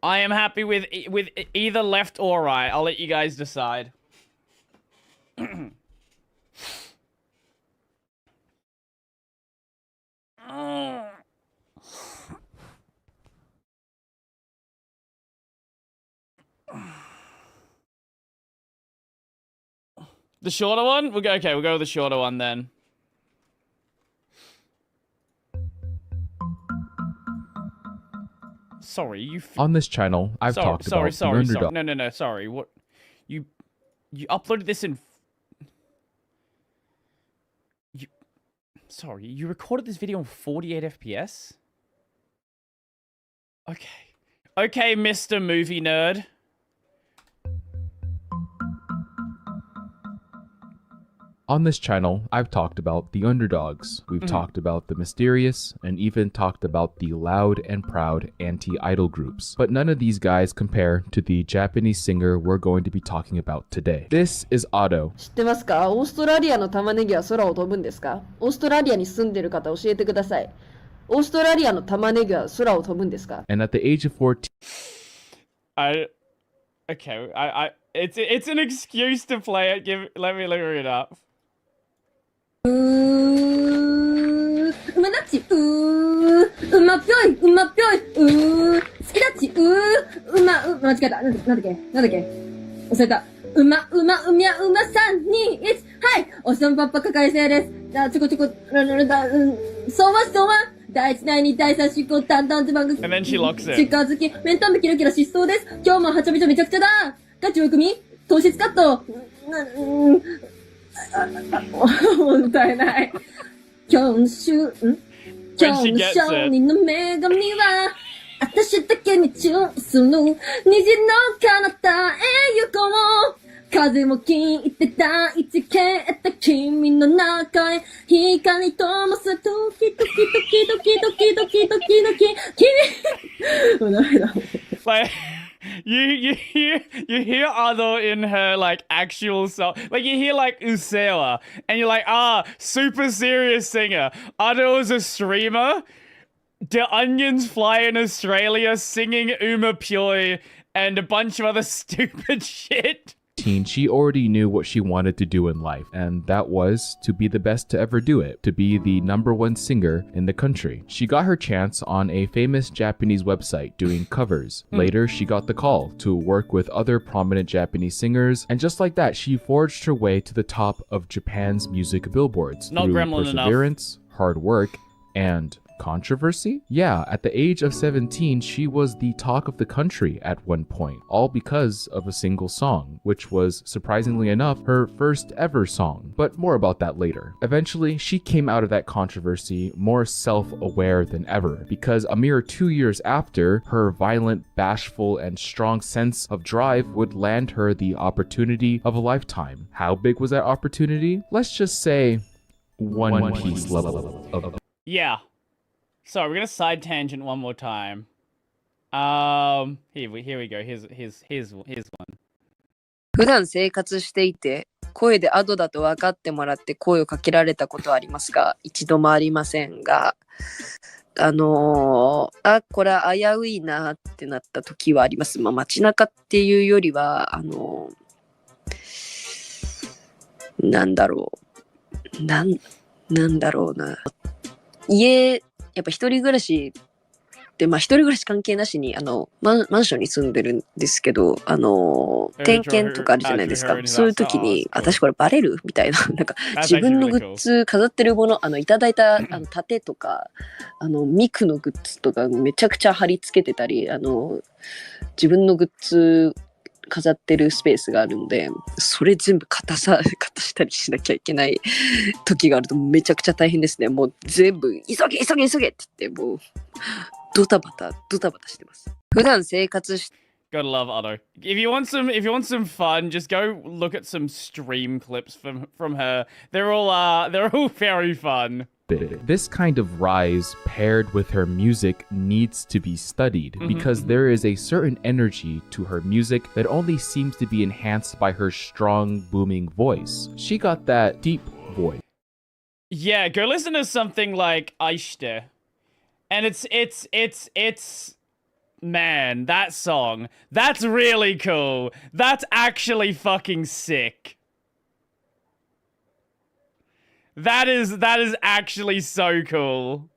I am happy with either left or right. I'll let you guys decide. The shorter one? We'll go with the shorter one then. Sorry, you. On this channel, I've talked about the underdog. No. Sorry. What? You uploaded this in. Sorry, you recorded this video on 48 FPS? Okay, Mr. Movie Nerd. On this channel, I've talked about the underdogs. We've talked about the mysterious, and even talked about the loud and proud anti-idol groups. But none of these guys compare to the Japanese singer we're going to be talking about today. This is Otto. 知ってますか？オーストラリアの玉ねぎは空を飛ぶんですか？オーストラリアに住んでる方教えてください。オーストラリアの玉ねぎは空を飛ぶんですか？ And at the age of 14... It's an excuse to play it. Let me look it up. 馬だち馬ぴょい馬ぴょい好きだち間違えたなんだっけ忘れた馬3、2、1はいおっさんパッパかかりせいですちょこそうは第1第2第3四股淡々ズバング And then she locks it. 近づきメンタンベキラキラ疾走です今日もはちゃめちゃめちゃくちゃだガチ追い込み糖質カットもったいない今日の商人の女神は私だけに注する虹の彼方へ行こう風も聞いて大地消えた君の中へ光灯もすドキドキドキドキドキドキドキドキ君もうダメだ Like you hear Ado in her like actual song, like you hear like Usewa, and you're like, super serious singer. Ado is a streamer. The Onions fly in Australia singing Uma Pyoy and a bunch of other stupid shit. She already knew what she wanted to do in life, and that was to be the best to ever do it, to be the #1 singer in the country. She got her chance on a famous Japanese website doing covers. Later, she got the call to work with other prominent Japanese singers, and just like that, she forged her way to the top of Japan's music billboards Not through gremlin perseverance, hard work, and controversy? Yeah, at the age of 17, she was the talk of the country at one point, all because of a single song, which was, surprisingly enough, her first ever song. But more about that later. Eventually, she came out of that controversy more self-aware than ever, because a mere 2 years after, her violent, bashful, and strong sense of drive would land her the opportunity of a lifetime. How big was that opportunity? Let's just say One Piece level of... Yeah. So we're gonna side tangent one more time. Here we go. Here's one. 普段生活していて、声でアドだと分かってもらって声をかけられたことはありますが、一度もありませんが、これは危ういなってなった時はあります。まあ街中っていうよりは、なんだろうな。やっぱ一人暮らしで、まあ一人暮らし関係なしに、マンションに住んでるんですけど、点検とかあるじゃないですか。そういう時に、私これバレるみたいな、なんか自分のグッズ飾ってるもの、いただいた盾とか、ミクのグッズとかめちゃくちゃ貼り付けてたり、自分のグッズ飾ってるスペースがあるんで、それ全部片したりしなきゃいけない時があるとめちゃくちゃ大変ですね。もう全部急げって言ってもうドタバタしてます。普段生活し Gotta love Otto. If you want some fun, just go look at some stream clips from her. They're all very fun. This kind of rise paired with her music needs to be studied because there is a certain energy to her music that only seems to be enhanced by her strong, booming voice. She got that deep voice. Yeah, go listen to something like Aishte. And it's Man, that song. That's really cool. That's actually fucking sick. That is actually so cool.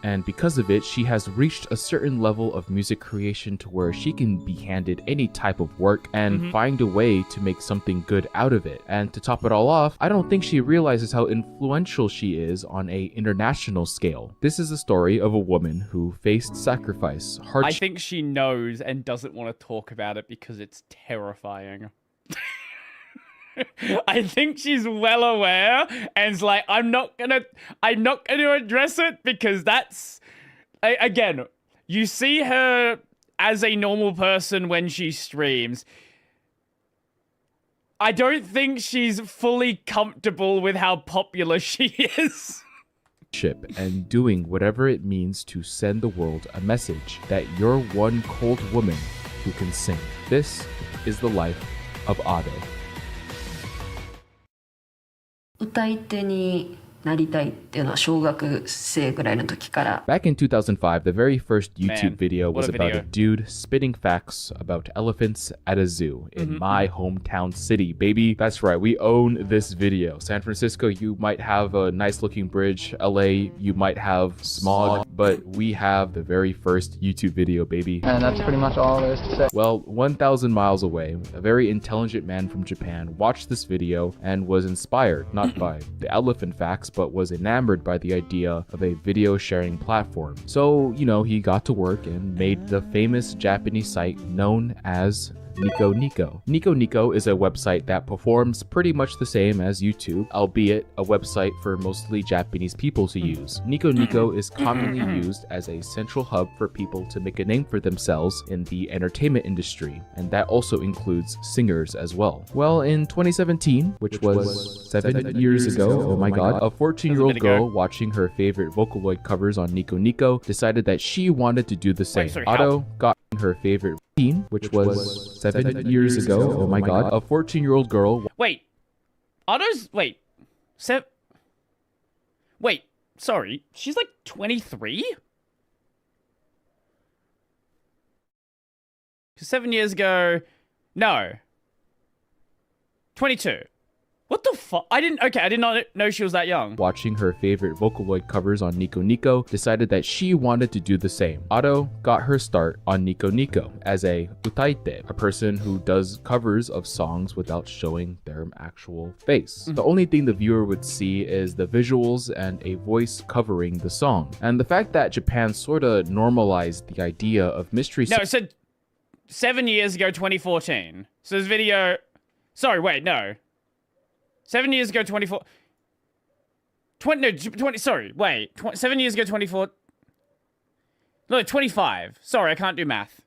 And because of it, she has reached a certain level of music creation to where she can be handed any type of work and find a way to make something good out of it. And to top it all off, I don't think she realizes how influential she is on a international scale. This is a story of a woman who faced sacrifice, hardship. I think she knows and doesn't want to talk about it because it's terrifying. I think she's well aware and is like, I'm not gonna address it because that's, again, you see her as a normal person when she streams. I don't think she's fully comfortable with how popular she is. And doing whatever it means to send the world a message that you're one cold woman who can sing. This is the life of Ado. 歌い手になりたいっていうのは小学生ぐらいの時から。 Back in 2005, the very first YouTube Man, video was what a about video. a dude spitting facts about elephants at a zoo in my hometown city, baby. That's right, we own this video. San Francisco, you might have a nice looking bridge. LA, you might have smog, but we have the very first YouTube video, baby. And that's pretty much all there is to say. Well, 1,000 miles away, a very intelligent man from Japan watched this video and was inspired, not by the elephant facts, but was enamored by the idea of a video sharing platform. So, you know, he got to work and made the famous Japanese site known as Nico Nico. Nico Nico is a website that performs pretty much the same as YouTube, albeit a website for mostly Japanese people to use. Nico Nico is commonly used as a central hub for people to make a name for themselves in the entertainment industry, and that also includes singers as well. Well, in 2017, which was 7 years ago, oh my god, a 14-year-old girl watching her favorite Vocaloid covers on Nico Nico decided that she wanted to do the same. Ado got her favorite routine, which was 7 years ago, oh my god, a 14-year-old girl. Wait. Otto's... Wait. Wait. Sorry. She's like 23? 7 years ago... No. 22. What the fuck? I did not know she was that young. Watching her favorite Vocaloid covers on Nico Nico, decided that she wanted to do the same. Ado got her start on Nico Nico as a utaite, a person who does covers of songs without showing their actual face. The only thing the viewer would see is the visuals and a voice covering the song. And the fact that Japan sorta normalized the idea of mystery... No, it said 7 years ago, 2014. So this video... Sorry, wait, no. 7 years ago, 24... 7 years ago, 24... No, 25. Sorry, I can't do math.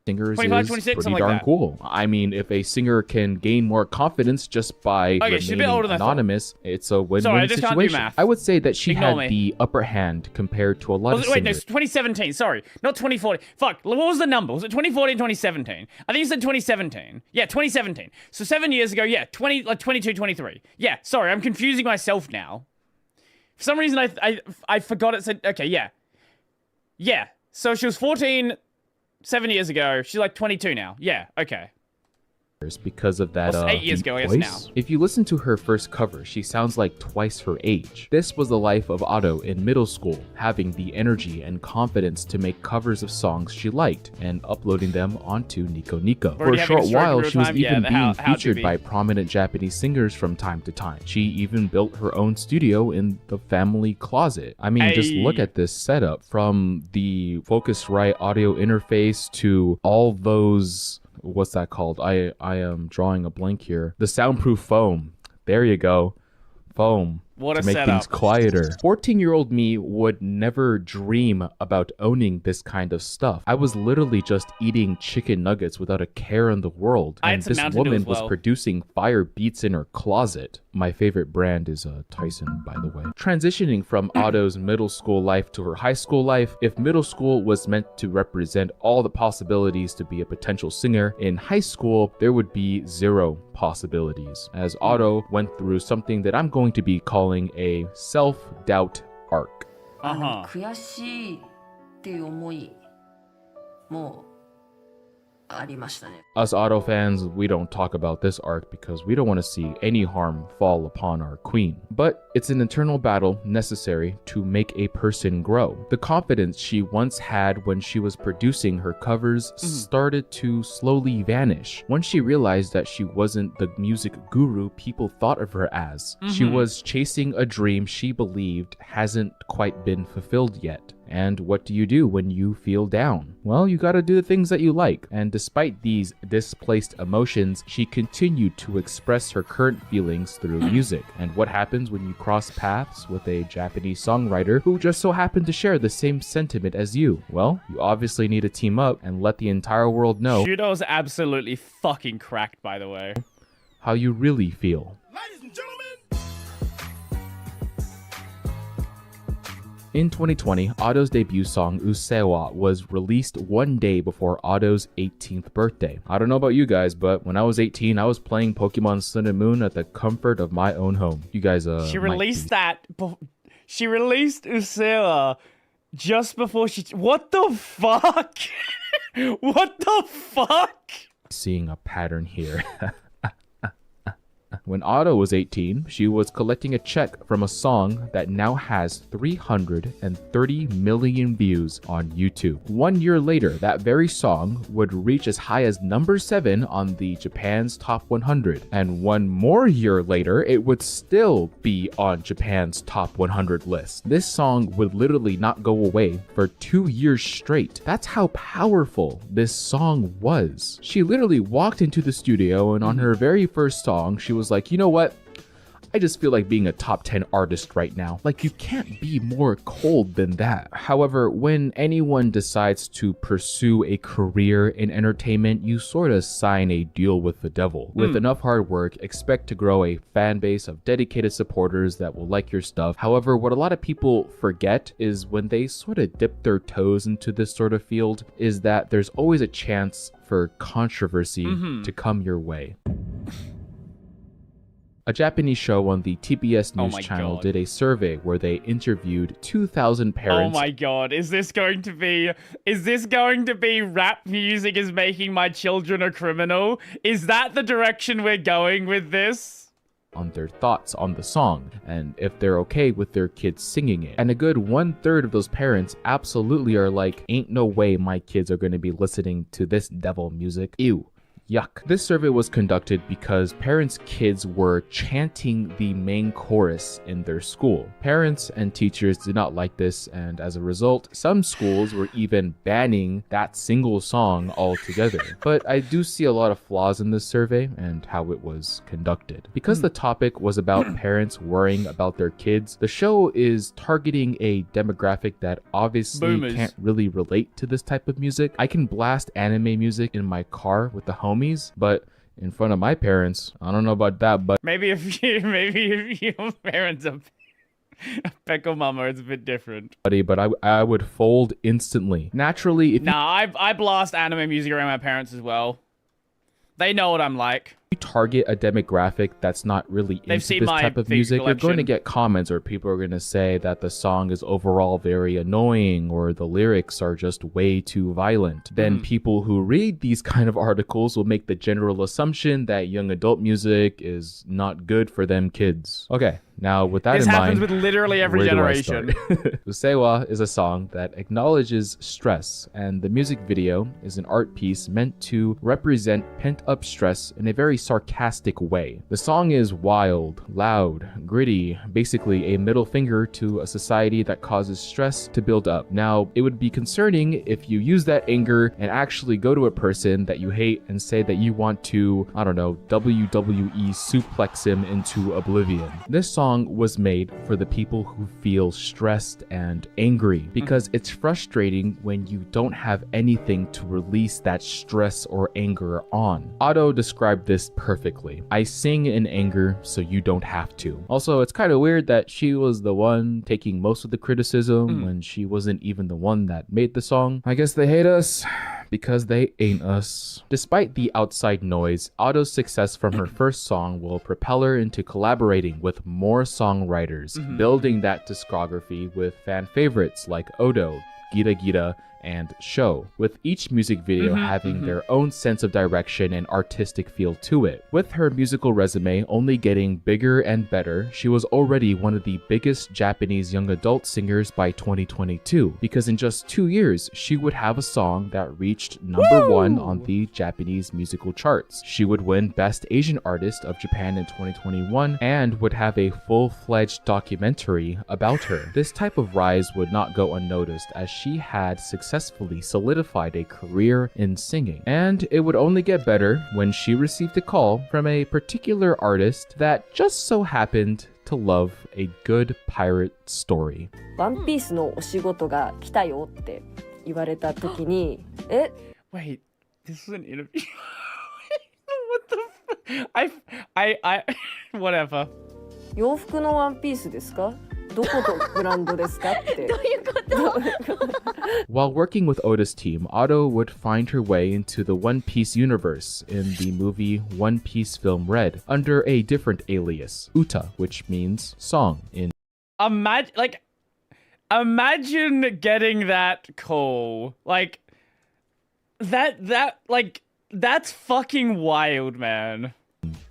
Singers 25, is 26, pretty something like darn that. cool. I mean, if a singer can gain more confidence just by she's a bit remaining older than I thought. anonymous, it's a win-win Sorry, I just situation. can't do math. I would say that she Ignore had me. the upper hand compared to a lot of Wait, no, singers. it's 2017. Sorry, not 2014. Fuck, what was the number? Was it 2014, 2017? I think you said 2017. Yeah, 2017. So 7 years ago, yeah, 22, 23. Yeah, sorry, I'm confusing myself now. For some reason, I forgot it said, okay, yeah. Yeah, so she was 14 7 years ago. She's like 22 now. Yeah, okay. Because of that Well, 8 years deep ago, I guess, voice. now. If you listen to her first cover, she sounds like twice her age. This was the life of Ado in middle school, having the energy and confidence to make covers of songs she liked and uploading them onto Nico Nico. For Already a having a short stroke in while, real she was time? even Yeah, being how to featured be. by prominent Japanese singers from time to time. She even built her own studio in the family closet. I mean, just look Hey. at this setup, from the Focusrite audio interface to all those... What's that called? I am drawing a blank here. The soundproof foam. There you go. Foam. What a to make setup. things quieter. 14-year-old me would never dream about owning this kind of stuff. I was literally just eating chicken nuggets without a care in the world. I had And some this Mountain Dew woman as was well. producing fire beats in her closet. My favorite brand is Tyson, by the way. Transitioning from Otto's middle school life to her high school life, if middle school was meant to represent all the possibilities to be a potential singer, in high school, there would be zero possibilities, as Otto went through something that I'm going to be calling a self-doubt arc. Uh-huh. 悔しいっっていう思いもありましたね。 Us Auto fans, we don't talk about this arc because we don't want to see any harm fall upon our queen. But it's an internal battle necessary to make a person grow. The confidence she once had when she was producing her covers started to slowly vanish. Once she realized that she wasn't the music guru people thought of her as, she was chasing a dream she believed hasn't quite been fulfilled yet. And what do you do when you feel down? Well, you gotta do the things that you like. And despite these displaced emotions, she continued to express her current feelings through music. And what happens when you cross paths with a Japanese songwriter who just so happened to share the same sentiment as you? Well, you obviously need to team up and let the entire world know Shudo's absolutely fucking cracked, by the way. how you really feel. Ladies and gentlemen. In 2020, Otto's debut song Usewa was released one day before Otto's 18th birthday. I don't know about you guys, but when I was 18, I was playing Pokemon Sun and Moon at the comfort of my own home. You guys, She released She released Usewa just before she. What the fuck? What the fuck? seeing a pattern here. When Otto was 18, she was collecting a check from a song that now has 330 million views on YouTube. 1 year later, that very song would reach as high as number 7 on the Japan's Top 100. And 1 more year later, it would still be on Japan's Top 100 list. This song would literally not go away for 2 years straight. That's how powerful this song was. She literally walked into the studio, and on her very first song, she was like, you know what? I just feel like being a top 10 artist right now. Like, you can't be more cold than that. However, when anyone decides to pursue a career in entertainment, you sort of sign a deal with the devil. With enough hard work, expect to grow a fan base of dedicated supporters that will like your stuff. However, what a lot of people forget is when they sort of dip their toes into this sort of field, is that there's always a chance for controversy to come your way. A Japanese show on the TBS News channel did a survey where they interviewed 2,000 parents. Oh my god, is this going to be rap music is making my children a criminal? Is that the direction we're going with this? On their thoughts on the song and if they're okay with their kids singing it. And a good 1/3 of those parents absolutely are like, ain't no way my kids are going to be listening to this devil music. Ew. Yuck. This survey was conducted because parents' kids were chanting the main chorus in their school. Parents and teachers did not like this, and as a result, some schools were even banning that single song altogether. But I do see a lot of flaws in this survey and how it was conducted. Because the topic was about parents worrying about their kids, the show is targeting a demographic that obviously Boomers. can't really relate to this type of music. I can blast anime music in my car with the homies, but in front of my parents, I don't know about that, but Maybe if your parents are a Peko Mama, it's a bit different. I would fold instantly. Naturally, if Nah, I blast anime music around my parents as well. They know what I'm like. you target a demographic that's not really They've into seen this my type of figure music, you're going to collection. get comments or people are going to say that the song is overall very annoying or the lyrics are just way too violent. Then people who read these kind of articles will make the general assumption that young adult music is not good for them kids. Okay, now with that This in happens mind, with literally every where do I generation. start? Usewa is a song that acknowledges stress, and the music video is an art piece meant to represent pent-up stress in a very sarcastic way. The song is wild, loud, gritty, basically a middle finger to a society that causes stress to build up. Now, it would be concerning if you use that anger and actually go to a person that you hate and say that you want to, I don't know, WWE suplex him into oblivion. This song was made for the people who feel stressed and angry because it's frustrating when you don't have anything to release that stress or anger on. Otto described this perfectly. I sing in anger so you don't have to. Also, it's kind of weird that she was the one taking most of the criticism when she wasn't even the one that made the song. I guess they hate us because they ain't us. Despite the outside noise, Otto's success from her first song will propel her into collaborating with more songwriters, building that discography with fan favorites like Odo, Gira Gira, and Show, with each music video having their own sense of direction and artistic feel to it. With her musical resume only getting bigger and better, she was already one of the biggest Japanese young adult singers by 2022, because in just 2 years, she would have a song that reached #1 on the Japanese musical charts. She would win Best Asian Artist of Japan in 2021 and would have a full-fledged documentary about her. This type of rise would not go unnoticed, as she had successfully solidified a career in singing. And it would only get better when she received a call from a particular artist that just so happened to love a good pirate story. ワンピースのお仕事が来たよって言われた時に、え Wait, this is an interview. What the I whatever. 洋服のワンピースですか？どことブランドですかって。While working with Oda's team, Otto would find her way into the One Piece universe in the movie One Piece Film Red under a different alias, Uta, which means song in Imagine getting that call. Like that's fucking wild, man.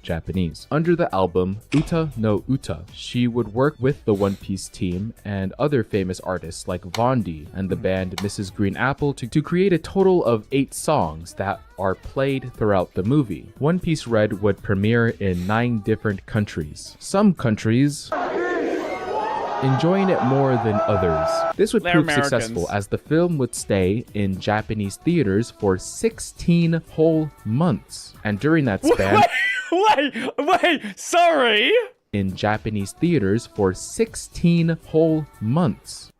Japanese. Under the album Uta no Uta, she would work with the One Piece team and other famous artists like Vondi and the band Mrs. Green Apple to create a total of 8 songs that are played throughout the movie. One Piece Red would premiere in 9 different countries. Some countries enjoying it more than others. This would prove successful as the film would stay in Japanese theaters for 16 whole months. And during that span... Wait, sorry? In Japanese theaters for 16 whole months.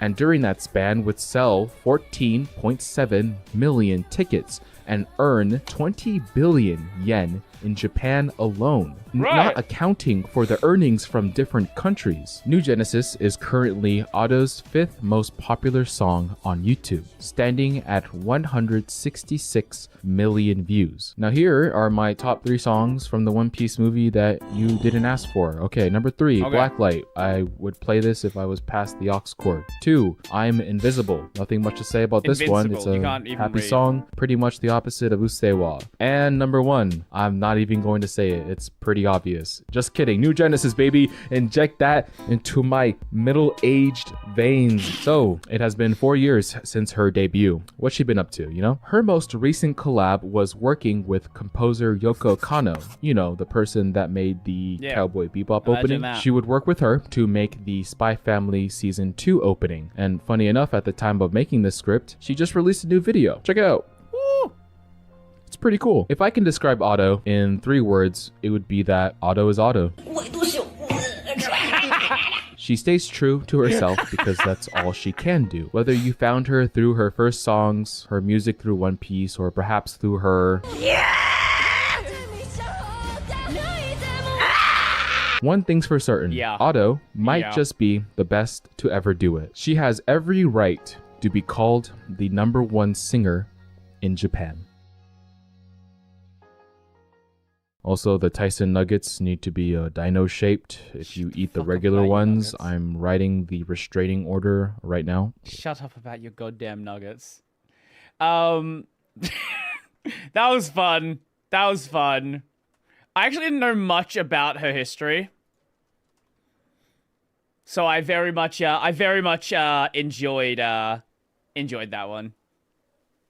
And during that span would sell 14.7 million tickets and earn 20 billion yen in Japan alone, not accounting for the earnings from different countries. New Genesis is currently Otto's 5th most popular song on YouTube, standing at 166 million views. Now here are my top 3 songs from the One Piece movie that you didn't ask for. Okay, number 3, Blacklight. I would play this if I was past the aux cord. 2, I'm Invisible. Nothing much to say about this one. It's a happy song, pretty much the opposite of Usewa. And number 1, I'm not even going to say it. It's pretty obvious. Just kidding. New Genesis, baby. Inject that into my middle-aged veins. So, it has been 4 years since her debut. What's she been up to, you know? Her most recent collab was working with composer Yoko Kanno. You know, the person that made the Cowboy Bebop opening. That. She would work with her to make the Spy Family Season 2 opening. And funny enough, at the time of making this script, she just released a new video. Check it out. It's pretty cool. If I can describe Otto in 3 words, it would be that Otto is Otto. She stays true to herself because that's all she can do. Whether you found her through her first songs, her music through One Piece, or perhaps through her... One thing's for certain, Otto might just be the best to ever do it. She has every right to be called the #1 singer in Japan. Also, the Tyson nuggets need to be dino-shaped. If you eat the regular ones, I'm writing the restraining order right now. Shut up about your goddamn nuggets. That was fun. That was fun. I actually didn't know much about her history. So I very much enjoyed that one.